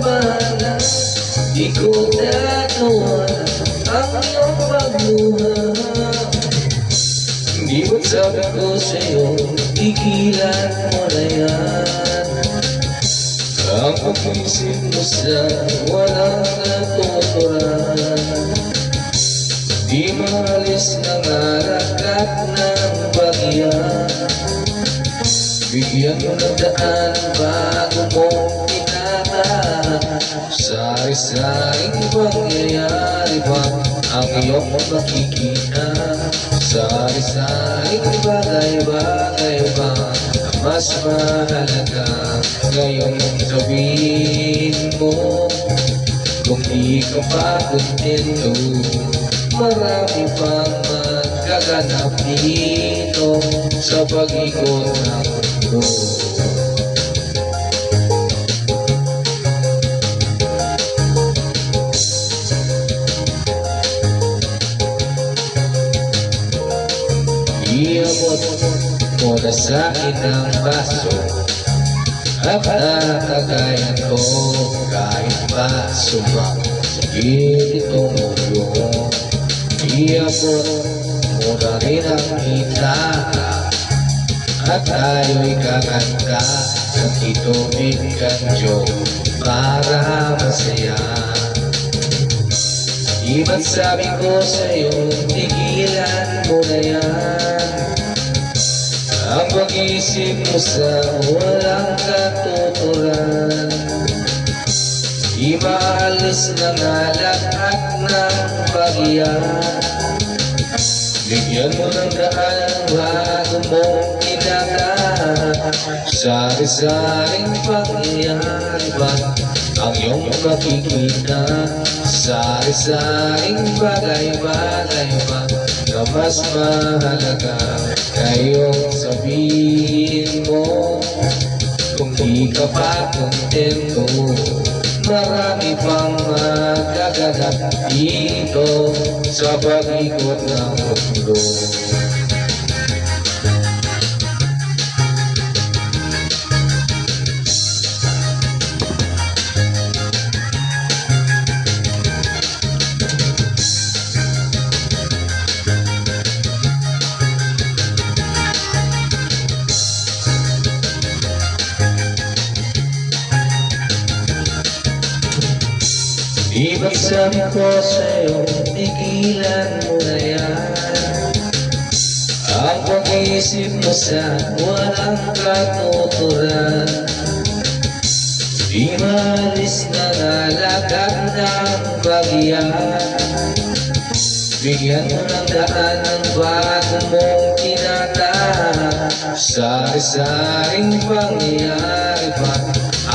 bahala, di ko tatawanan ang iyong pagluha. Di ba't sabi ko sa'yo, tigilan mo na yan. Ang pag-isip mo sa walang katuturan, di maalis ng alakat ng bagyan. Bigyan mo ng daan bago mong tinatahan. Sari-saring pangyayari ba ang iyong makikita? Sari-saring bagay-bagay ba ang mas mahalaga? Ngayon sabihin mo, kung di ka pa kontento, marami pang magkaganap dito sa pag-ikot ng mundo. Iabot mo na sa'kin ang baso at nakagayan ko kahit pa sumakit itong mundo. Iabot mo na rin ang gitara at tayo'y kakanta ng itubig kanjo para masaya. Di ba't sabi ko sa'yo, tigilan mo na yan. Ang pag-isip mo sa walang katuturan, di maalis ng alak at ng bagyan. Bigyan mo ng daan bago mong tinatahan. Sari-saring pangyayari ba ang iyong makikita? Sari-saring bagay-bagay ba na mas mahalaga? Ngayong sabihin mo, kung di ka pa kontento, marami pang magaganap dito sa pag-ikot ng mundo. Di ba't sabi ko sa'yo, tigilan mo na yan. Ang pag-iisip mo sa walang katuturan, di maalis ng alakad ng bagyan. Bigyan mo ng daan ng bago mong tinatahan. Sari-saring pangyayari ba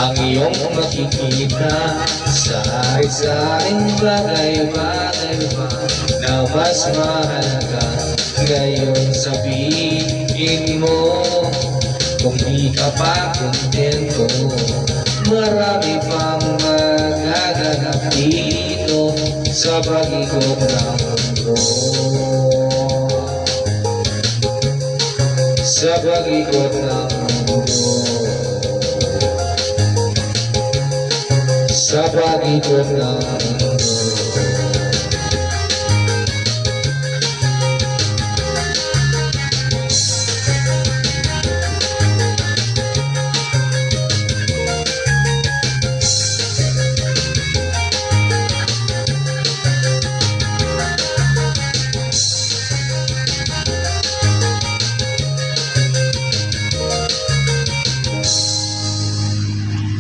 ang iyong makikita? Sari-saring bagay-bagay ba na mas mahalaga? Ngayon sabihin mo, kung di ka pa kontento, marami pang magaganap dito sa pag-ikot ng mundo. Sa pag-ikot ng mundo. Sa pag-ikot ng mundo.